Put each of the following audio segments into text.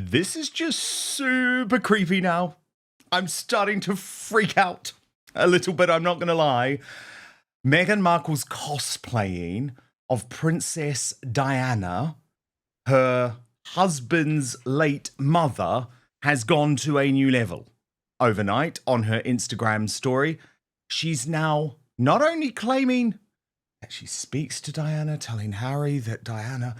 This is just super creepy now. I'm starting to freak out a little bit, I'm not going to lie. Meghan Markle's cosplaying of Princess Diana, her husband's late mother, has gone to a new level. Overnight, on her Instagram story, she's now not only claiming that she speaks to Diana, telling Harry that Diana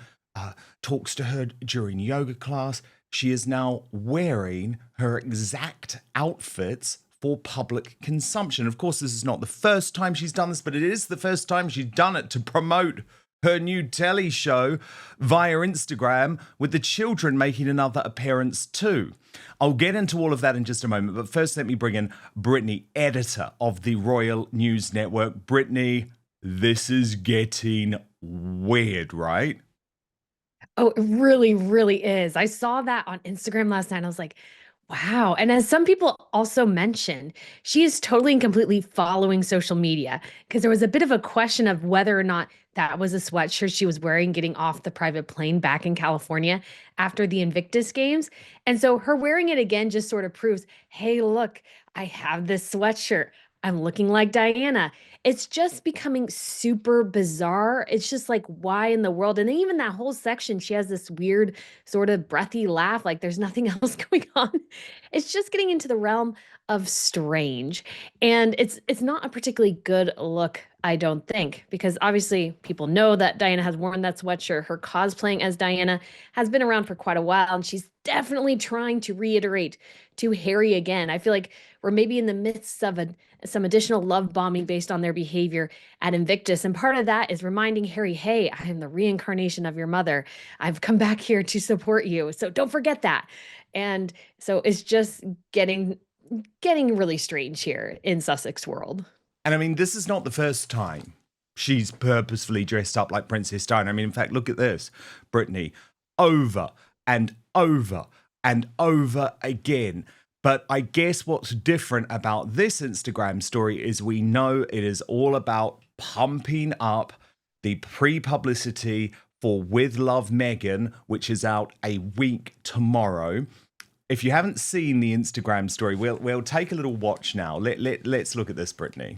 talks to her during yoga class, she is now wearing her exact outfits for public consumption. Of course, this is not the first time she's done this, but it is the first time she's done it to promote her new telly show via Instagram, with the children making another appearance too. I'll get into all of that in just a moment, but first let me bring in Brittany, editor of the Royal News Network. Brittany, this is getting weird, right? Oh, it really, really is. I saw that on Instagram last night. And I was like, wow. And as some people also mentioned, she is totally and completely following social media, because there was a bit of a question of whether or not that was a sweatshirt she was wearing getting off the private plane back in California after the Invictus Games. And so her wearing it again just sort of proves, hey, look, I have this sweatshirt. I'm looking like Diana. It's just becoming super bizarre. It's just like, why in the world? And then even that whole section, she has this weird sort of breathy laugh, like there's nothing else going on. It's just getting into the realm of strange. And it's not a particularly good look, I don't think, because obviously people know that Diana has worn that sweatshirt. Her cosplaying as Diana has been around for quite a while, and she's definitely trying to reiterate to Harry again. I feel like we're maybe in the midst of some additional love bombing based on their behavior at Invictus. And part of that is reminding Harry, hey, I am the reincarnation of your mother. I've come back here to support you. So don't forget that. And so it's just getting really strange here in Sussex world. And I mean, this is not the first time she's purposefully dressed up like Princess Diana. I mean, in fact, look at this, Brittany, over and over and over again. But I guess what's different about this Instagram story is we know it is all about pumping up the pre-publicity for With Love Meghan, which is out a week tomorrow. If you haven't seen the Instagram story, we'll take a little watch now. Let's look at this, Brittany.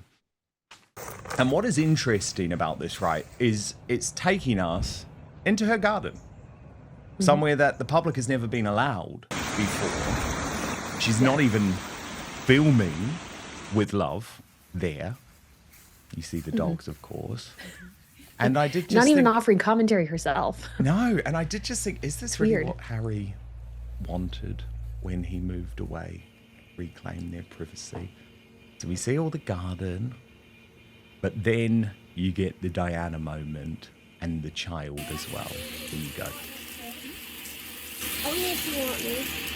And what is interesting about this, right, is it's taking us into her garden, somewhere that the public has never been allowed before. She's not even filming With Love there. You see the dogs, of course. And I did just not even offering commentary herself. No, and I did just think, is this really Weird. what Harry wanted when he moved away? Reclaim their privacy. So we see all the garden, but then you get the Diana moment and the child as well. Here you go. Only if you want me.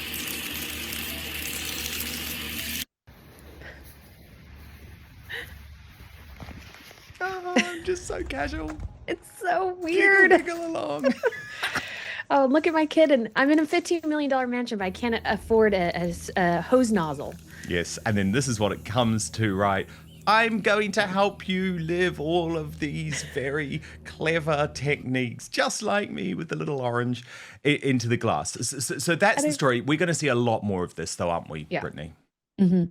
Oh, I'm just so casual. It's so weird. Giggle along. Oh, look at my kid, and I'm in a $15 million mansion, but I can't afford a hose nozzle. Yes, and then this is what it comes to, right? I'm going to help you live all of these very clever techniques, just like me with the little orange, into the glass. So that's the story. We're going to see a lot more of this, though, aren't we, Yeah. Brittany? Mm-hmm.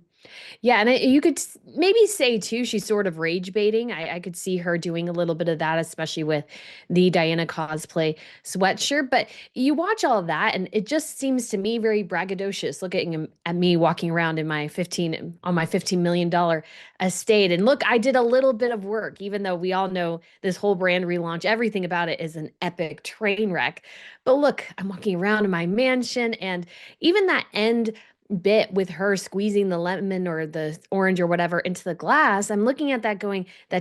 Yeah, and you could maybe say too, she's sort of rage baiting. I could see her doing a little bit of that, especially with the Diana cosplay sweatshirt. But you watch all of that, and it just seems to me very braggadocious. Looking at me walking around in my $15 million estate, and look, I did a little bit of work, even though we all know this whole brand relaunch, everything about it is an epic train wreck. But look, I'm walking around in my mansion, and even that end bit with her squeezing the lemon or the orange or whatever into the glass, I'm looking at that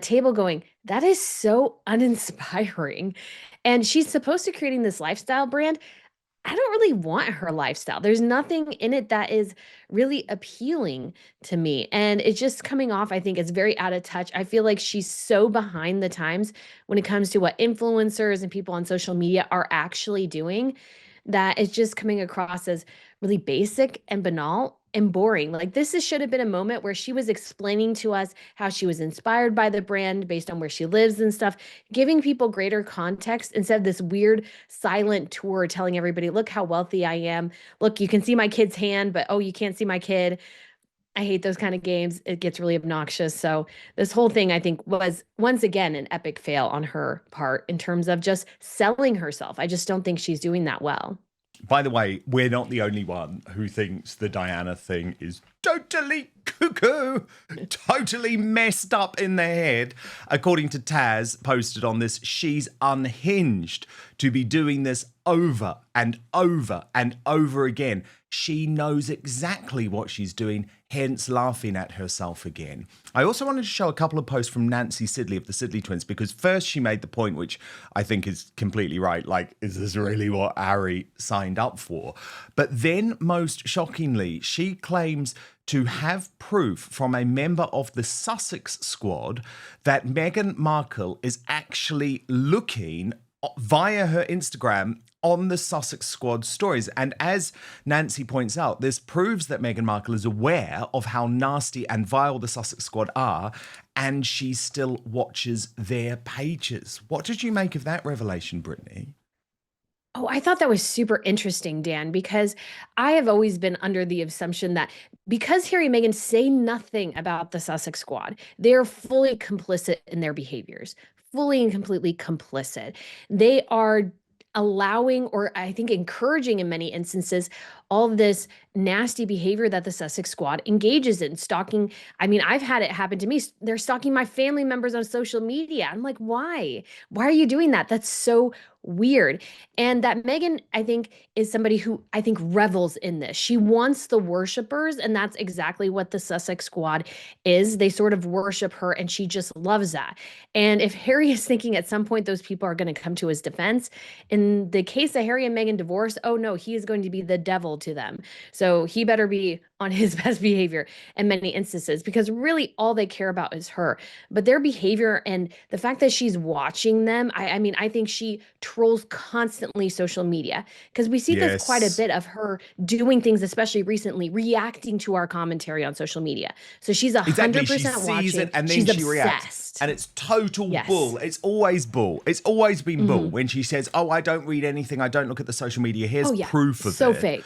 table going, that is so uninspiring. And she's supposed to creating this lifestyle brand. I don't really want her lifestyle. There's nothing in it that is really appealing to me. And it's just coming off, I think it's very out of touch. I feel like she's so behind the times when it comes to what influencers and people on social media are actually doing, that is just coming across as really basic and banal and boring. Like should have been a moment where she was explaining to us how she was inspired by the brand based on where she lives and stuff, giving people greater context instead of this weird silent tour telling everybody, look how wealthy I am. Look, you can see my kid's hand, but oh, you can't see my kid. I hate those kind of games. It gets really obnoxious. So this whole thing, I think, was once again an epic fail on her part in terms of just selling herself. I just don't think she's doing that well. By the way, we're not the only one who thinks the Diana thing is totally cuckoo, totally messed up in the head. According to Taz, posted on this, she's unhinged to be doing this over and over and over again. She knows exactly what she's doing, hence laughing at herself again. I also wanted to show a couple of posts from Nancy Sidley of the Sidley twins, because first she made the point, which I think is completely right, like, is this really what Harry signed up for? But then, most shockingly, she claims to have proof from a member of the Sussex squad that Meghan Markle is actually looking via her Instagram on the Sussex squad stories. And as Nancy points out, this proves that Meghan Markle is aware of how nasty and vile the Sussex squad are, and she still watches their pages. What did you make of that revelation, Brittany? Oh, I thought that was super interesting, Dan, because I have always been under the assumption that because Harry and Meghan say nothing about the Sussex squad, they're fully complicit in their behaviors, fully and completely complicit. They are allowing, or I think encouraging in many instances, all of this nasty behavior that the Sussex squad engages in, stalking. I mean, I've had it happen to me. They're stalking my family members on social media. I'm like, why? Why are you doing that? That's so weird. And that Meghan, I think, is somebody who I think revels in this. She wants the worshipers, and that's exactly what the Sussex squad is. They sort of worship her, and she just loves that. And if Harry is thinking at some point those people are going to come to his defense, in the case of Harry and Meghan divorce, oh no, he is going to be the devil to them. So he better be on his best behavior in many instances, because really all they care about is her. But their behavior and the fact that she's watching them, I mean, I think she trolls constantly social media, because we see this quite a Yes. bit of her doing things, especially recently, reacting to our commentary on social media. So she's Exactly. She 100% sees watching. it and then She's she reacts. obsessed. And it's total Yes. bull. It's always bull. It's always been bull Mhm. when she says, oh, I don't read anything. I don't look at the social media. Here's Oh yeah. proof of So it. fake.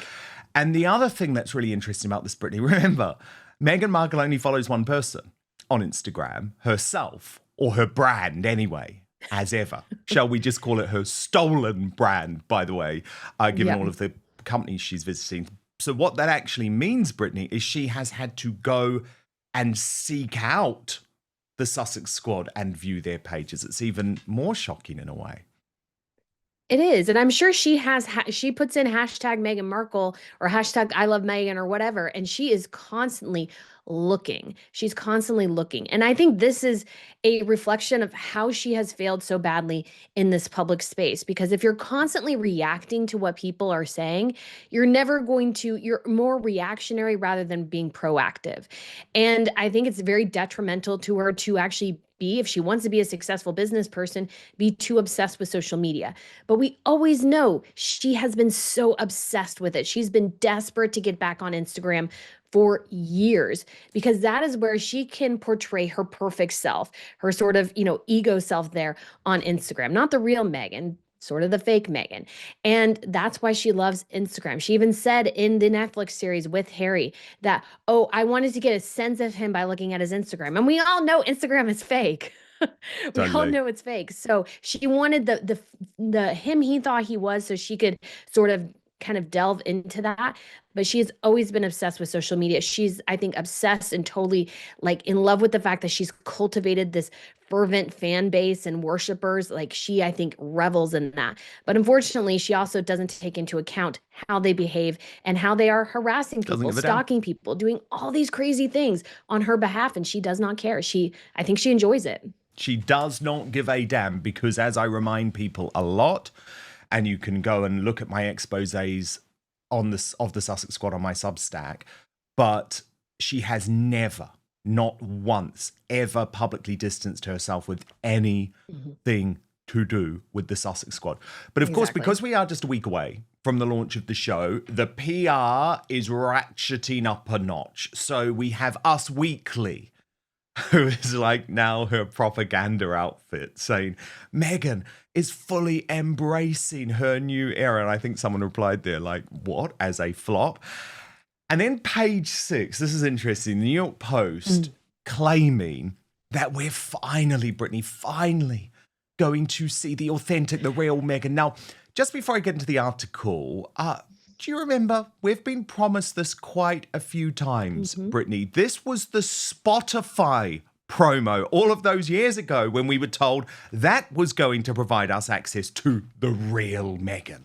And the other thing that's really interesting about this, Brittany, remember, Meghan Markle only follows one person on Instagram, herself, or her brand anyway, as ever. Shall we just call it her stolen brand, by the way, given Yep. all of the companies she's visiting. So what that actually means, Brittany, is she has had to go and seek out the Sussex squad and view their pages. It's even more shocking in a way. It is. And I'm sure she has, she puts in hashtag Meghan Markle or hashtag I love Meghan or whatever. And she is constantly looking. She's constantly looking. And I think this is a reflection of how she has failed so badly in this public space. Because if you're constantly reacting to what people are saying, you're never going to, you're more reactionary rather than being proactive. And I think it's very detrimental to her to actually be, if she wants to be a successful business person, be too obsessed with social media. But we always know she has been so obsessed with it. She's been desperate to get back on Instagram for years, because that is where she can portray her perfect self, her sort of, ego self there on Instagram, not the real Meghan, sort of the fake Meghan. And that's why she loves Instagram. She even said in the Netflix series with Harry that, oh, I wanted to get a sense of him by looking at his Instagram. And we all know Instagram is fake. We all Totally. know it's fake. So she wanted the him he thought he was, so she could sort of kind of delve into that. But she has always been obsessed with social media. She's, I think, obsessed and totally like in love with the fact that she's cultivated this fervent fan base and worshipers. Like she, I think, revels in that. But unfortunately, she also doesn't take into account how they behave and how they are harassing Doesn't people, give a damn. stalking people, doing all these crazy things on her behalf. And she does not care. I think she enjoys it. She does not give a damn, because as I remind people a lot, and you can go and look at my exposés on this of the Sussex squad on my Substack, but she has never, not once, ever publicly distanced herself with anything to do with the Sussex Squad. But of course, Exactly. because we are just a week away from the launch of the show, the PR is ratcheting up a notch. So we have Us Weekly, who is like now her propaganda outfit, saying Meghan is fully embracing her new era. And I think someone replied there, like, what? As a flop? And then page 6, this is interesting, the New York Post claiming that we're finally, Brittany, finally going to see the authentic, the real Meghan. Now, just before I get into the article, do you remember? We've been promised this quite a few times, Brittany. This was the Spotify promo all of those years ago when we were told that was going to provide us access to the real Meghan.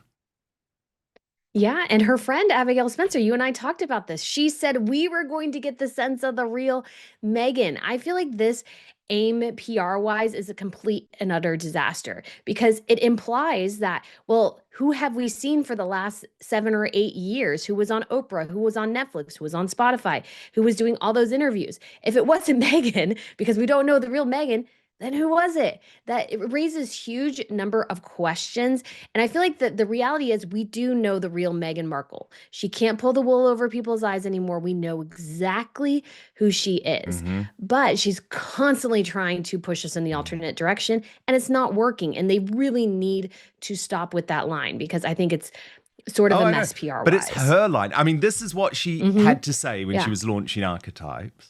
Yeah, and her friend Abigail Spencer, you and I talked about this. She said we were going to get the sense of the real Meghan. I feel like this aim PR-wise is a complete and utter disaster because it implies that, well, who have we seen for the last 7 or 8 years? Who was on Oprah? Who was on Netflix? Who was on Spotify? Who was doing all those interviews? If it wasn't Meghan, because we don't know the real Meghan, then who was it? That it raises huge number of questions. And I feel like the reality is we do know the real Meghan Markle. She can't pull the wool over people's eyes anymore. We know exactly who she is. But she's constantly trying to push us in the alternate direction, and it's not working. And they really need to stop with that line because I think it's sort of a mess PR-wise. But it's her line. I mean, this is what she had to say when she was launching Archetypes.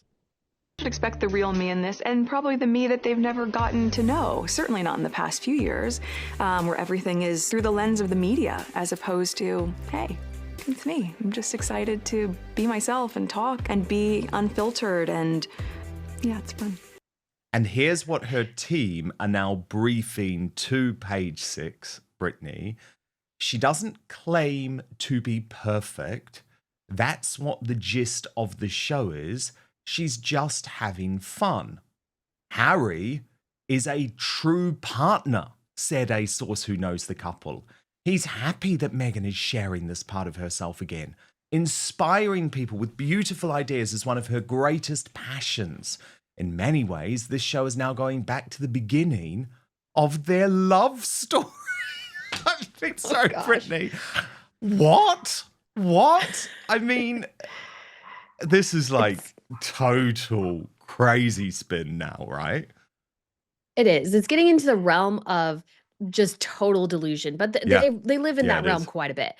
Should expect the real me in this, and probably the me that they've never gotten to know. Certainly not in the past few years, where everything is through the lens of the media, as opposed to, hey, it's me. I'm just excited to be myself and talk and be unfiltered, and yeah, it's fun. And here's what her team are now briefing to page 6, Brittany. She doesn't claim to be perfect. That's what the gist of the show is. She's just having fun. Harry is a true partner, said a source who knows the couple. He's happy that Meghan is sharing this part of herself again. Inspiring people with beautiful ideas is one of her greatest passions. In many ways, this show is now going back to the beginning of their love story. I think so, Brittany. What? I mean, this is like total crazy spin now, right? It is. It's getting into the realm of just total delusion, but they live in that realm quite a bit.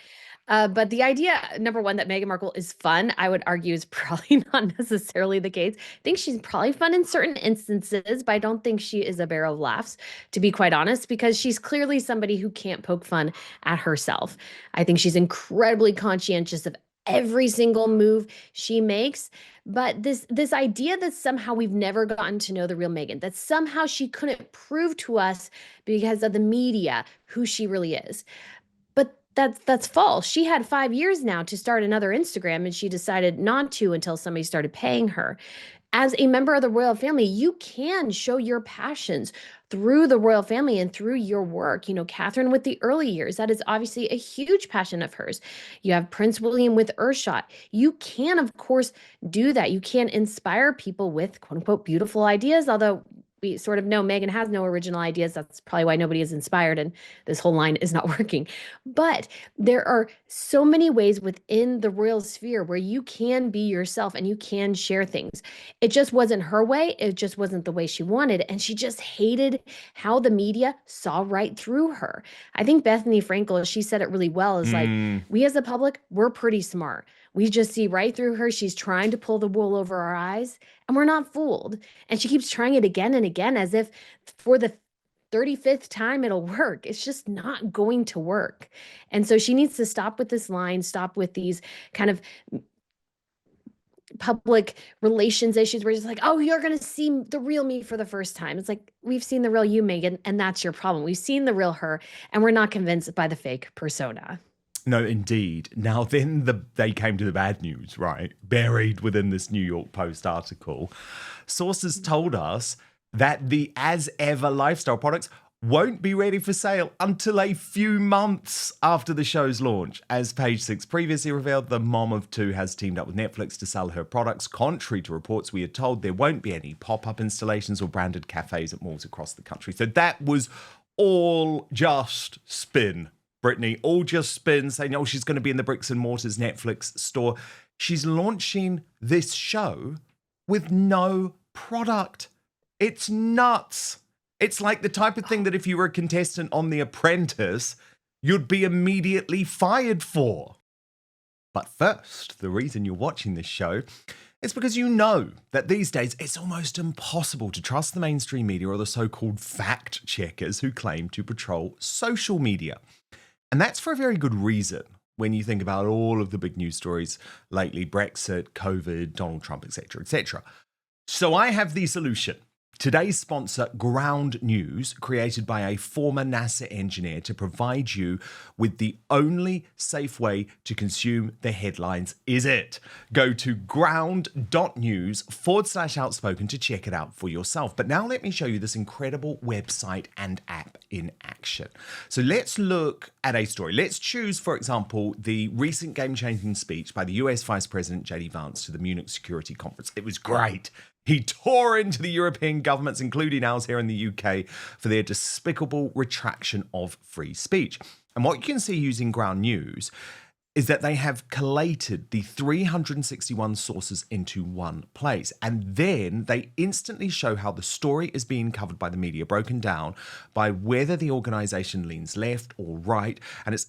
But the idea, number one, that Meghan Markle is fun, I would argue is probably not necessarily the case. I think she's probably fun in certain instances, but I don't think she is a barrel of laughs, to be quite honest, because she's clearly somebody who can't poke fun at herself. I think she's incredibly conscientious of every single move she makes. But this idea that somehow we've never gotten to know the real Meghan, that somehow she couldn't prove to us because of the media who she really is. But that's false. She had 5 years now to start another Instagram, and she decided not to until somebody started paying her. As a member of the royal family, you can show your passions through the royal family and through your work. You know, Catherine with the early years, that is obviously a huge passion of hers. You have Prince William with Earthshot. You can, of course, do that. You can inspire people with quote unquote beautiful ideas, although we sort of know Meghan has no original ideas. That's probably why nobody is inspired and this whole line is not working. But there are so many ways within the royal sphere where you can be yourself and you can share things. It just wasn't her way. It just wasn't the way she wanted. And she just hated how the media saw right through her. I think Bethany Frankel, she said it really well, is like, we as the public, we're pretty smart. We just see right through her. She's trying to pull the wool over our eyes, and we're not fooled. And she keeps trying it again and again as if for the 35th time it'll work. It's just not going to work. And so she needs to stop with this line, stop with these kind of public relations issues where it's like, oh, you're going to see the real me for the first time. It's like, we've seen the real you, Meghan, and that's your problem. We've seen the real her, and we're not convinced by the fake persona. No, indeed. Now, then they came to the bad news, right? Buried within this New York Post article. Sources told us that the As Ever lifestyle products won't be ready for sale until a few months after the show's launch. As Page 6 previously revealed, the mom of two has teamed up with Netflix to sell her products. Contrary to reports we had told, there won't be any pop-up installations or branded cafes at malls across the country. So that was all just spin, Brittany. All just spin, saying, oh, she's going to be in the bricks and mortars Netflix store. She's launching this show with no product. It's nuts. It's like the type of thing that if you were a contestant on The Apprentice, you'd be immediately fired for. But first, the reason you're watching this show is because you know that these days it's almost impossible to trust the mainstream media or the so-called fact checkers who claim to patrol social media. And that's for a very good reason when you think about all of the big news stories lately, Brexit, COVID, Donald Trump, etc., etc. So I have the solution. Today's sponsor, Ground News, created by a former NASA engineer to provide you with the only safe way to consume the headlines, is it? Go to ground.news/outspoken to check it out for yourself. But now let me show you this incredible website and app in action. So let's look at a story. Let's choose, for example, the recent game-changing speech by the US Vice President J.D. Vance to the Munich Security Conference. It was great. He tore into the European governments, including ours here in the UK, for their despicable retraction of free speech. And what you can see using Ground News is that they have collated the 361 sources into one place. And then they instantly show how the story is being covered by the media, broken down by whether the organization leans left or right. And it's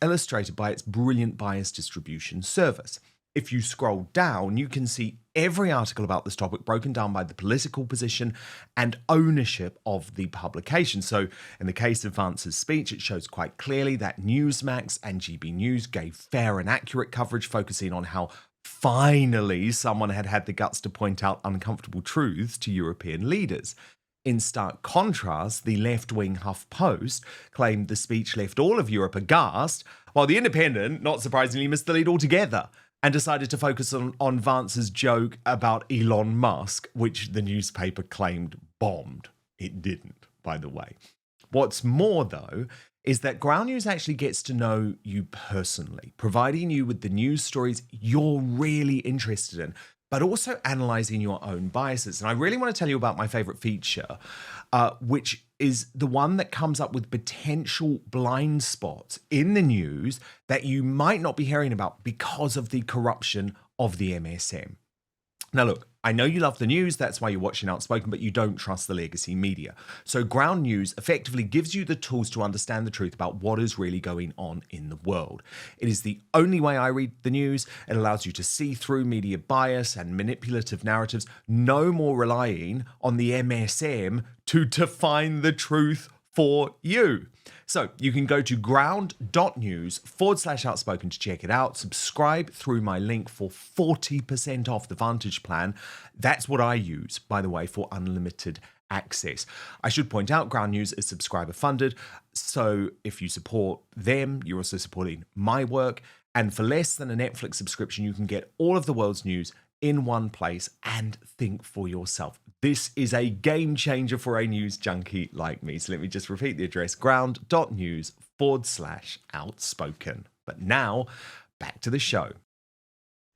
illustrated by its brilliant bias distribution service. If you scroll down, you can see every article about this topic broken down by the political position and ownership of the publication. So in the case of Vance's speech, it shows quite clearly that Newsmax and GB News gave fair and accurate coverage, focusing on how finally someone had the guts to point out uncomfortable truths to European leaders. In stark contrast, the left-wing HuffPost claimed the speech left all of Europe aghast, while The Independent, not surprisingly, missed the lead altogether and decided to focus on Vance's joke about Elon Musk, which the newspaper claimed bombed. It didn't, by the way. What's more, though, is that Ground News actually gets to know you personally, providing you with the news stories you're really interested in, but also analyzing your own biases. And I really want to tell you about my favorite feature, which is the one that comes up with potential blind spots in the news that you might not be hearing about because of the corruption of the MSM. Now, look, I know you love the news, that's why you're watching Outspoken, but you don't trust the legacy media. So Ground News effectively gives you the tools to understand the truth about what is really going on in the world. It is the only way I read the news. It allows you to see through media bias and manipulative narratives, no more relying on the MSM to define the truth for you. So you can go to ground.news/outspoken to check it out. Subscribe through my link for 40% off the Vantage plan. That's what I use, by the way, for unlimited access. I should point out Ground News is subscriber funded. So if you support them, you're also supporting my work. And for less than a Netflix subscription, you can get all of the world's news in one place and think for yourself. This is a game changer for a news junkie like me. So let me just repeat the address, ground.news/outspoken. But now, back to the show.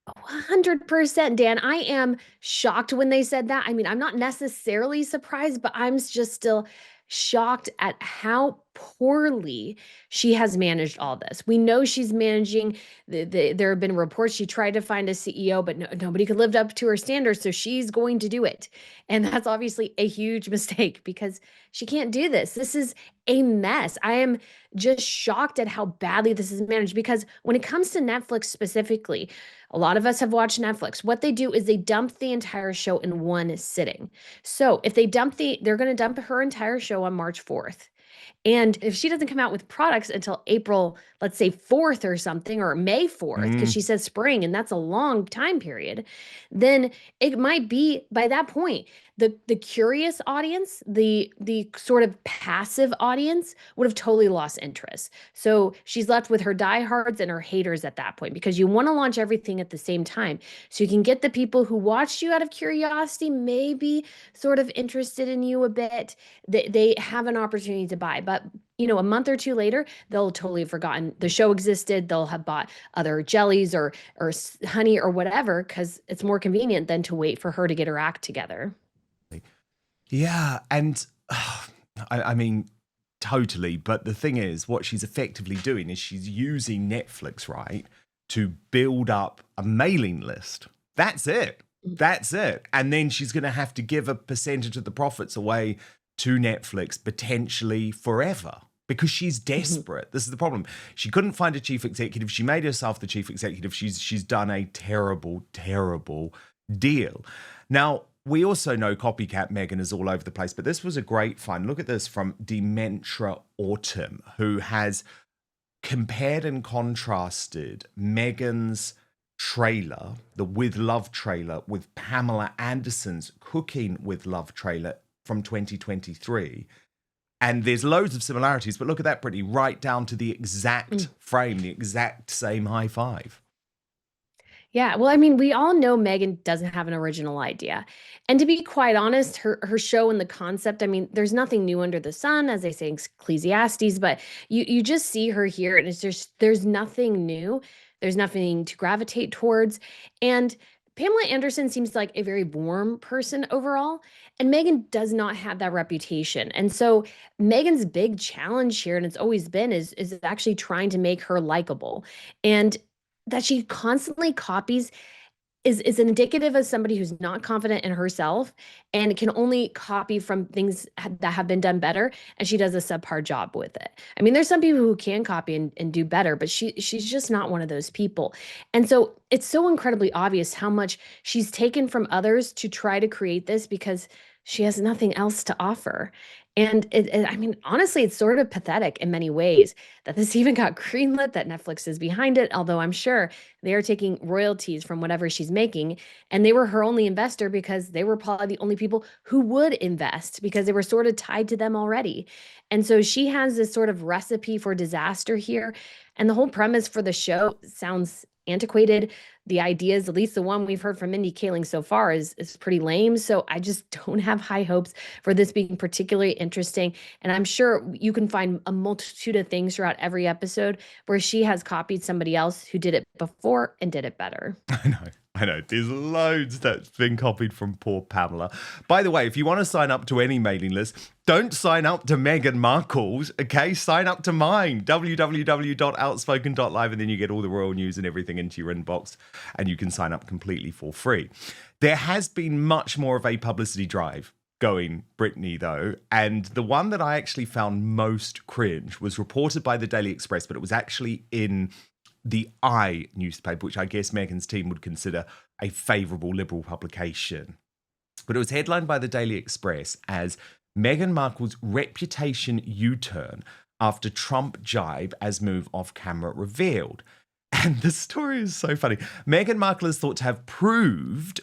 100%, Dan. I am shocked when they said that. I mean, I'm not necessarily surprised, but I'm just still shocked at how poorly she has managed all this. We know she's managing. There have been reports she tried to find a CEO, but nobody could live up to her standards. So she's going to do it. And that's obviously a huge mistake because she can't do this. This is a mess. I am just shocked at how badly this is managed because when it comes to Netflix specifically, a lot of us have watched Netflix. What they do is they dump the entire show in one sitting. So if they they're going to dump her entire show on March 4th. And if she doesn't come out with products until April, let's say 4th or something, or May 4th, because she says spring, and that's a long time period, then it might be by that point, the curious audience, the sort of passive audience would have totally lost interest. So she's left with her diehards and her haters at that point, because you want to launch everything at the same time. So you can get the people who watched you out of curiosity, maybe sort of interested in you a bit, they have an opportunity to buy. But a month or two later, they'll totally have forgotten the show existed. They'll have bought other jellies or honey or whatever, because it's more convenient than to wait for her to get her act together. Yeah, and I mean, totally. But the thing is, what she's effectively doing is she's using Netflix, right, to build up a mailing list. That's it. That's it. And then she's going to have to give a percentage of the profits away to Netflix potentially forever because she's desperate. This is the problem. She couldn't find a chief executive. She made herself the chief executive. She's done a terrible, terrible deal. Now, we also know Copycat Meghan is all over the place, but this was a great find. Look at this from Dementra Autumn, who has compared and contrasted Meghan's trailer, the With Love trailer, with Pamela Anderson's Cooking with Love trailer from 2023. And there's loads of similarities, but look at that, Brittany, right down to the exact frame, the exact same high five. Yeah, well, I mean, we all know Megan doesn't have an original idea. And to be quite honest, her show and the concept, I mean, there's nothing new under the sun, as they say in Ecclesiastes, but you just see her here and it's just there's nothing new. There's nothing to gravitate towards. And Pamela Anderson seems like a very warm person overall, and Megan does not have that reputation. And so Megan's big challenge here, and it's always been, is actually trying to make her likable. And that she constantly copies is indicative of somebody who's not confident in herself and can only copy from things that have been done better, and she does a subpar job with it. I mean, there's some people who can copy and do better, but she's just not one of those people. And so it's so incredibly obvious how much she's taken from others to try to create this because she has nothing else to offer. And I mean, honestly, it's sort of pathetic in many ways that this even got greenlit, that Netflix is behind it, although I'm sure they are taking royalties from whatever she's making. And they were her only investor because they were probably the only people who would invest because they were sort of tied to them already. And so she has this sort of recipe for disaster here. And the whole premise for the show sounds antiquated. The ideas, at least the one we've heard from Mindy Kaling so far, is pretty lame. So I just don't have high hopes for this being particularly interesting. And I'm sure you can find a multitude of things throughout every episode where she has copied somebody else who did it before and did it better. I know. There's loads that's been copied from poor Pamela. By the way, if you want to sign up to any mailing list, don't sign up to Meghan Markle's, okay? Sign up to mine, www.outspoken.live, and then you get all the royal news and everything into your inbox, and you can sign up completely for free. There has been much more of a publicity drive going, Brittany, though, and the one that I actually found most cringe was reported by the Daily Express, but it was actually in the newspaper, which I guess Meghan's team would consider a favourable liberal publication. But it was headlined by the Daily Express as Meghan Markle's reputation U-turn after Trump jibe as move off camera revealed. And the story is so funny. Meghan Markle is thought to have proved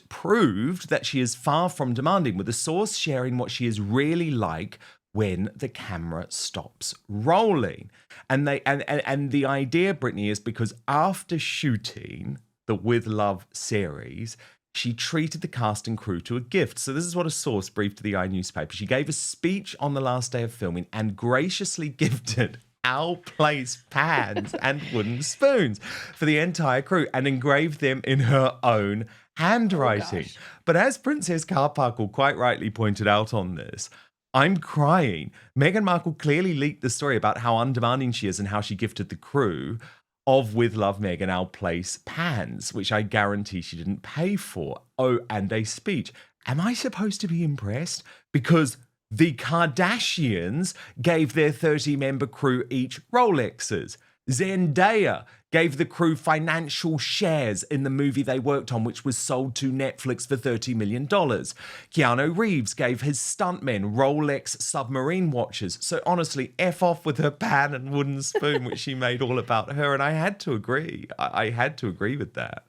that she is far from demanding, with a source sharing what she is really like when the camera stops rolling. And the idea, Brittany, is because after shooting the With Love series, she treated the cast and crew to a gift. So this is what a source briefed to the newspaper. She gave a speech on the last day of filming and graciously gifted Our Place pans and wooden spoons for the entire crew and engraved them in her own handwriting. But as Princess Carparkle quite rightly pointed out on this, I'm crying. Meghan Markle clearly leaked the story about how undemanding she is and how she gifted the crew of With Love Meghan Our Place pans, which I guarantee she didn't pay for. Oh, and a speech. Am I supposed to be impressed? Because the Kardashians gave their 30-member crew each Rolexes. Zendaya gave the crew financial shares in the movie they worked on, which was sold to Netflix for $30 million. Keanu Reeves gave his stuntmen Rolex submarine watches. So honestly, F off with her pan and wooden spoon, which she made all about her. And I had to agree. I had to agree with that.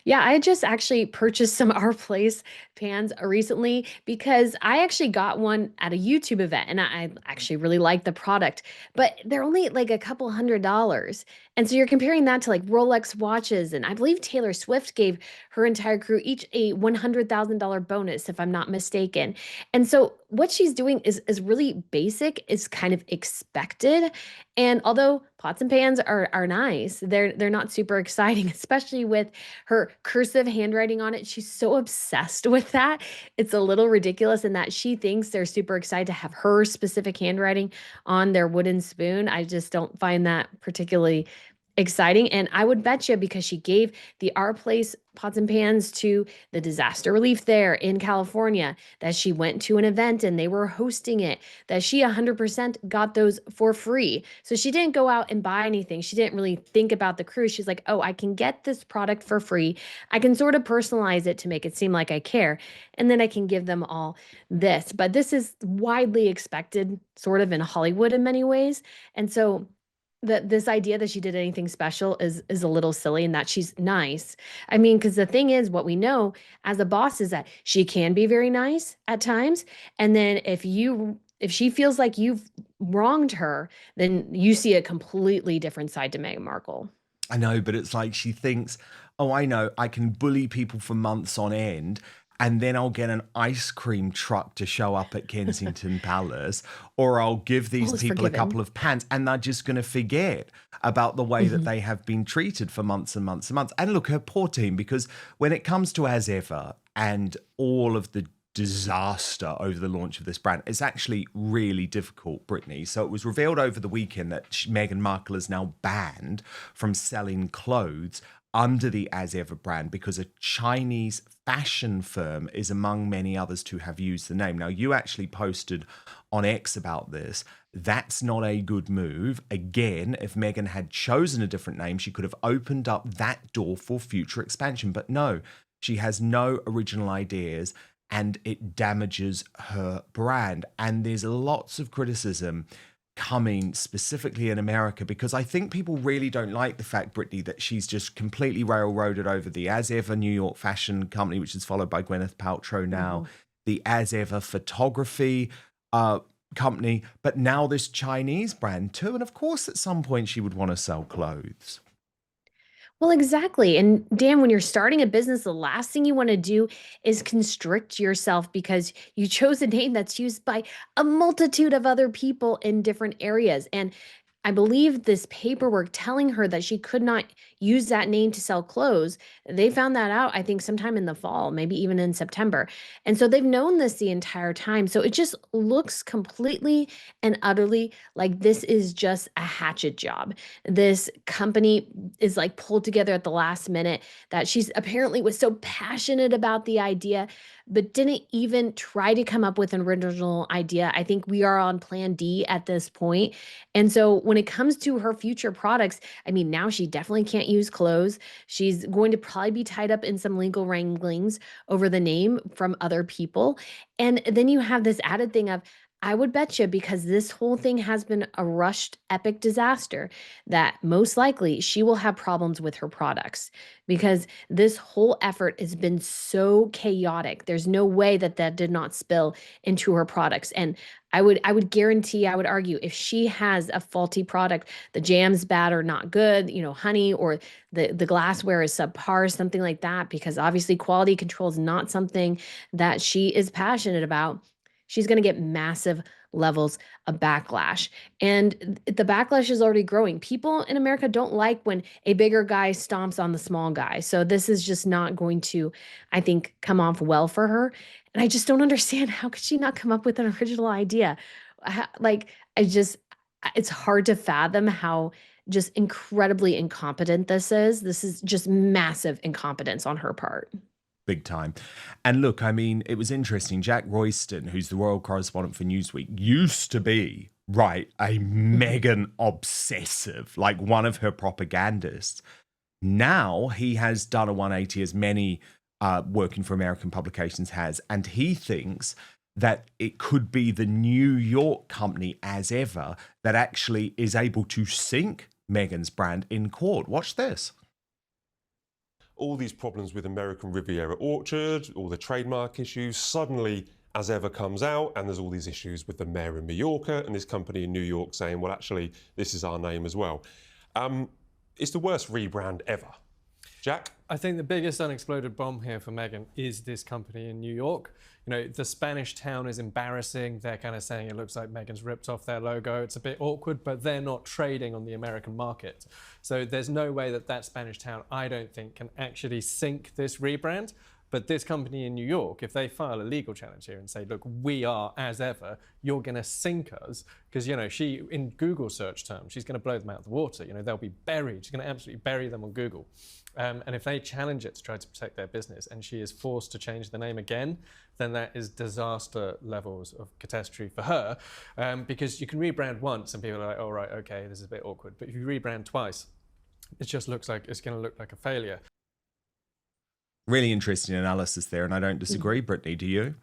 Yeah, I just actually purchased some Our Place pans recently because I actually got one at a YouTube event and I actually really like the product, but they're only like a couple $100. And so you're comparing that to like Rolex watches. And I believe Taylor Swift gave her entire crew each a $100,000 bonus, if I'm not mistaken. And so what she's doing is really basic, is kind of expected. And although pots and pans are nice, they're not super exciting, especially with her cursive handwriting on it. She's so obsessed with that. It's a little ridiculous in that she thinks they're super excited to have her specific handwriting on their wooden spoon. I just don't find that particularly exciting. And I would bet you, because she gave the Our Place pots and pans to the disaster relief there in California, that she went to an event and they were hosting it, that she 100% got those for free. So she didn't go out and buy anything. She didn't really think about the crew. She's like, oh, I can get this product for free. I can sort of personalize it to make it seem like I care. And then I can give them all this. But this is widely expected, sort of in Hollywood in many ways. And so this idea that she did anything special is a little silly, and that she's nice. I mean, because the thing is, what we know as a boss is that she can be very nice at times. And then if she feels like you've wronged her, then you see a completely different side to Meghan Markle. I know, but it's like she thinks, oh, I know, I can bully people for months on end, and then I'll get an ice cream truck to show up at Kensington Palace, or I'll give these All is people a forgiven. couple of pants, and they're just going to forget about the way that they have been treated for months and months and months. And look, her poor team, because when it comes to As Ever and all of the disaster over the launch of this brand, it's actually really difficult, Brittany. So it was revealed over the weekend that Meghan Markle is now banned from selling clothes under the As Ever brand because a Chinese fashion firm is among many others to have used the name. Now, you actually posted on X about this. That's not a good move. Again, if Meghan had chosen a different name, she could have opened up that door for future expansion. But no, she has no original ideas, and it damages her brand. And there's lots of criticism coming specifically in America, because I think people really don't like the fact, Brittany, that she's just completely railroaded over the As Ever New York fashion company, which is followed by Gwyneth Paltrow now, the As Ever photography company, but now this Chinese brand too. And of course, at some point she would want to sell clothes. Well, exactly. And Dan, when you're starting a business, the last thing you want to do is constrict yourself because you chose a name that's used by a multitude of other people in different areas. And I believe this paperwork telling her that she could not use that name to sell clothes, they found that out, I think, sometime in the fall, maybe even in September. And so they've known this the entire time. So it just looks completely and utterly like this is just a hatchet job. This company is like pulled together at the last minute, that she's apparently was so passionate about the idea, but didn't even try to come up with an original idea. I think we are on plan D at this point. And so when it comes to her future products, I mean, now she definitely can't use clothes. She's going to probably be tied up in some legal wranglings over the name from other people. And then you have this added thing of, I would bet you, because this whole thing has been a rushed epic disaster, that most likely she will have problems with her products, because this whole effort has been so chaotic. There's no way that that did not spill into her products. And I would guarantee, I would argue, if she has a faulty product, the jam's bad or not good, honey, or the glassware is subpar, something like that, because obviously quality control is not something that she is passionate about, she's going to get massive levels of backlash. And the backlash is already growing. People in America don't like when a bigger guy stomps on the small guy. So this is just not going to, I think, come off well for her. And I just don't understand, how could she not come up with an original idea? It's hard to fathom how just incredibly incompetent this is. This is just massive incompetence on her part. Big time. And look, I mean, it was interesting. Jack Royston, who's the royal correspondent for Newsweek, used to be, right, a Meghan obsessive, like one of her propagandists. Now he has done a 180, as many working for American publications has, and he thinks that it could be the New York company, As Ever, that actually is able to sink Meghan's brand in court. Watch this. All these problems with American Riviera Orchard, all the trademark issues, suddenly As Ever comes out, and there's all these issues with the mayor in Mallorca and this company in New York saying, well, actually, this is our name as well. it's the worst rebrand ever. Jack? I think the biggest unexploded bomb here for Meghan is this company in New York. You know, the Spanish town is embarrassing. They're kind of saying it looks like Meghan's ripped off their logo. It's a bit awkward, but they're not trading on the American market. So there's no way that that Spanish town, I don't think, can actually sink this rebrand. But this company in New York, if they file a legal challenge here and say, look, we are as ever, you're going to sink us, because, you know, she, in Google search terms, she's going to blow them out of the water. You know, they'll be buried. She's going to absolutely bury them on Google. And if they challenge it to try to protect their business and she is forced to change the name again, then that is disaster levels of catastrophe for her. Because you can rebrand once and people are like, oh, right, okay, this is a bit awkward. But if you rebrand twice, it just looks like it's going to look like a failure. Really interesting analysis there, and I don't disagree. Brittany, do you?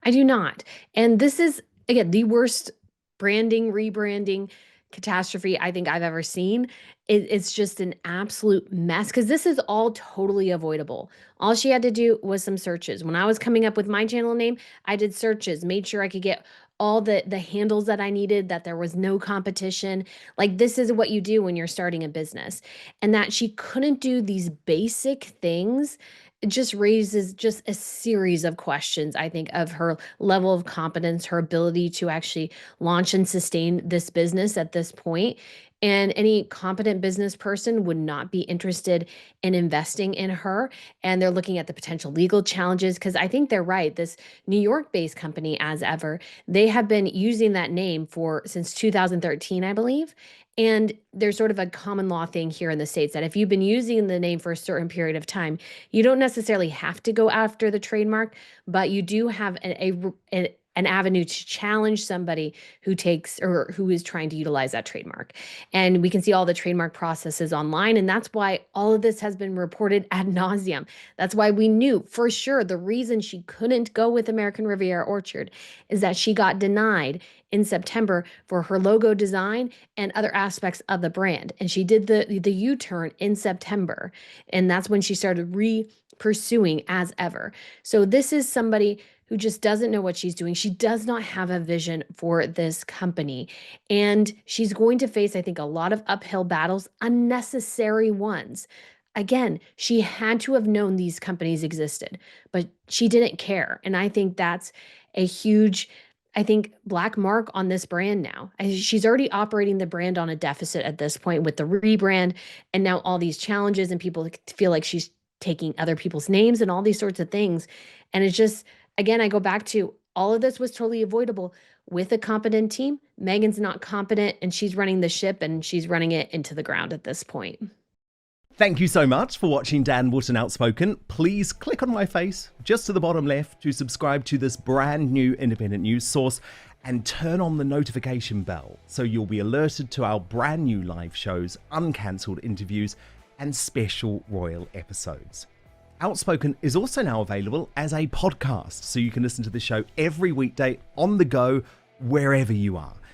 I do not. And this is, again, the worst branding, rebranding catastrophe I think I've ever seen. It's just an absolute mess because this is all totally avoidable. All she had to do was some searches. When I was coming up with my channel name, I did searches, made sure I could get all the handles that I needed, that there was no competition. Like, this is what you do when you're starting a business. And that she couldn't do these basic things, it just raises just a series of questions, I think, of her level of competence, her ability to actually launch and sustain this business at this point. And any competent business person would not be interested in investing in her. And they're looking at the potential legal challenges because I think they're right. This New York-based company, as ever, they have been using that name since 2013, I believe. And there's sort of a common law thing here in the States that if you've been using the name for a certain period of time, you don't necessarily have to go after the trademark, but you do have an avenue to challenge somebody who takes or who is trying to utilize that trademark. And we can see all the trademark processes online. And that's why all of this has been reported ad nauseum. That's why we knew for sure the reason she couldn't go with American Riviera Orchard is that she got denied in September for her logo design and other aspects of the brand. And she did the U-turn in September. And that's when she started pursuing as ever. So this is somebody who just doesn't know what she's doing. She does not have a vision for this company. And she's going to face, I think, a lot of uphill battles, unnecessary ones. Again, she had to have known these companies existed, but she didn't care. And I think that's a huge, black mark on this brand now. She's already operating the brand on a deficit at this point with the rebrand and now all these challenges, and people feel like she's taking other people's names and all these sorts of things. And it's just, again, I go back to all of this was totally avoidable with a competent team. Meghan's not competent and she's running the ship and she's running it into the ground at this point. Thank you so much for watching Dan Wootton Outspoken. Please click on my face just to the bottom left to subscribe to this brand new independent news source and turn on the notification bell so you'll be alerted to our brand new live shows, uncancelled interviews, and special royal episodes. Outspoken is also now available as a podcast, so you can listen to the show every weekday on the go, wherever you are.